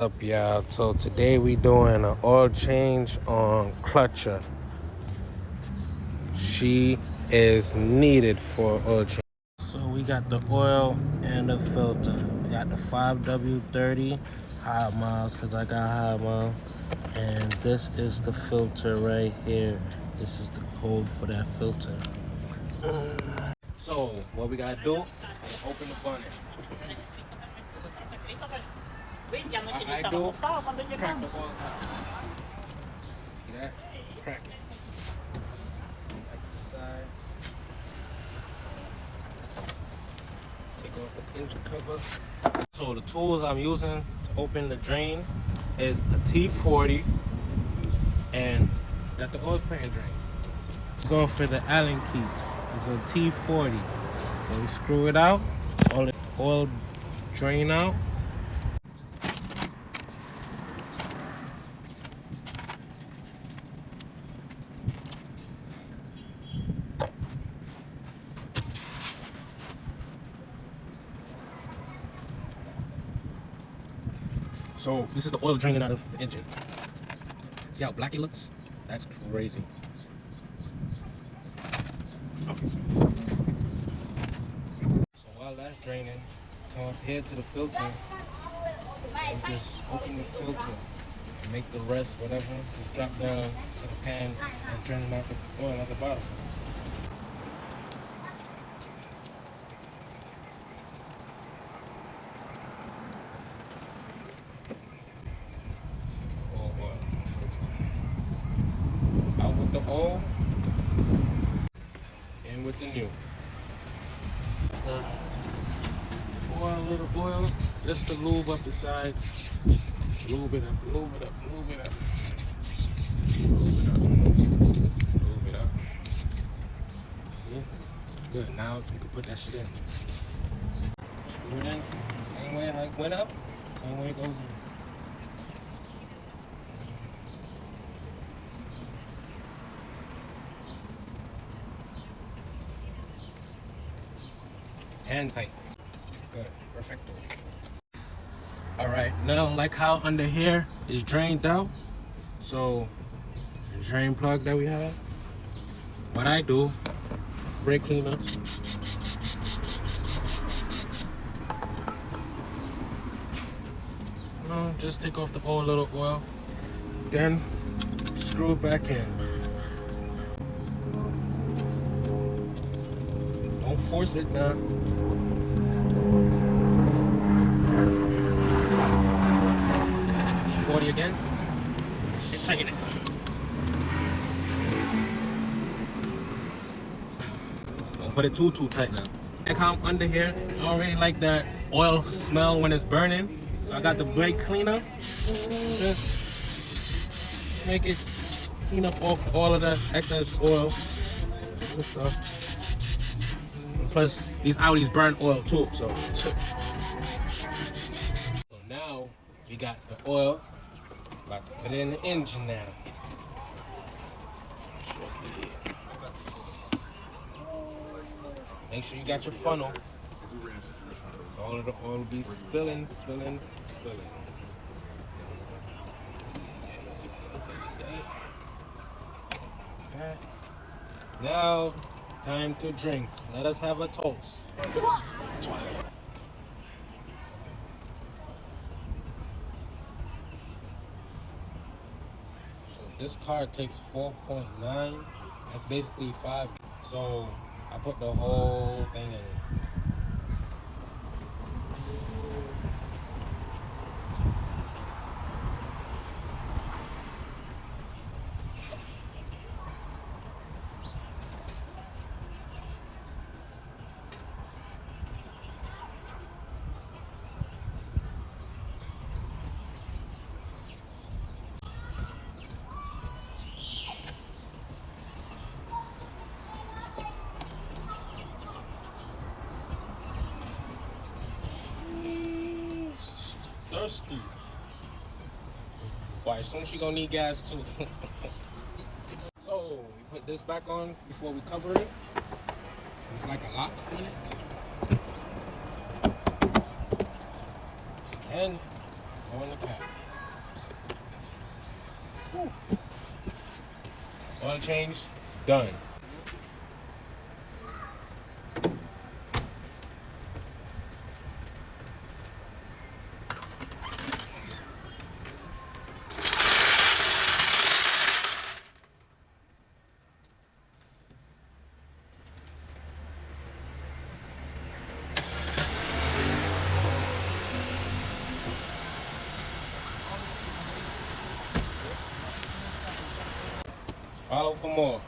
Up, y'all. So today we doing an oil change on Clutcher. She is needed for oil change. So we got the oil and the filter. We got the 5W30 high miles because I got high miles. And this is the filter right here. This is the code for that filter. So what we gotta do, open the bonnet. I do crack the oil top. See that? Crack it. Back to the side. Take off the engine cover. So the tools I'm using to open the drain is a T40 and got the oil pan drain. Going for the Allen key. It's a T40. So we screw it out, all the oil drain out. So this is the oil draining out of the engine. See how black it looks? That's crazy. Okay. So while that's draining, come up here to the filter. And just open the filter and make the rest, whatever, just drop down to the pan and drain out the oil at the bottom. This is the old oil filter. Out with the old, in with the new. Oil, little oil, just to lube up the sides. Lube it up, lube it up, lube it up. Lube it up, lube it up. See? Good, now you can put that shit in. Screw it in, same way it like went up, same way it goes in. Hand tight. Good, perfecto. Alright, now like how under here is drained out, so the drain plug that we have, what I do, brake cleaner, just take off the old little oil, then screw it back in. Don't force it now. T40 again, and tighten it. Don't put it too tight now. Like how I'm under here, I don't really like that oil smell when it's burning. So I got the brake cleaner. Just make it clean up off all of the excess oil and stuff. And plus, these Audis burn oil too, so now we got the oil. About to put it in the engine now. Make sure you got your funnel. So all of the oil will be spilling. Okay. Now, time to drink. Let us have a toast. So this car takes 4.9. That's basically 5. So I put the whole thing in. Thirsty. Why, soon she gonna need gas too. So we put this back on before we cover it. It's like a lock on it. And On the cap. Oil change, done. Follow for more.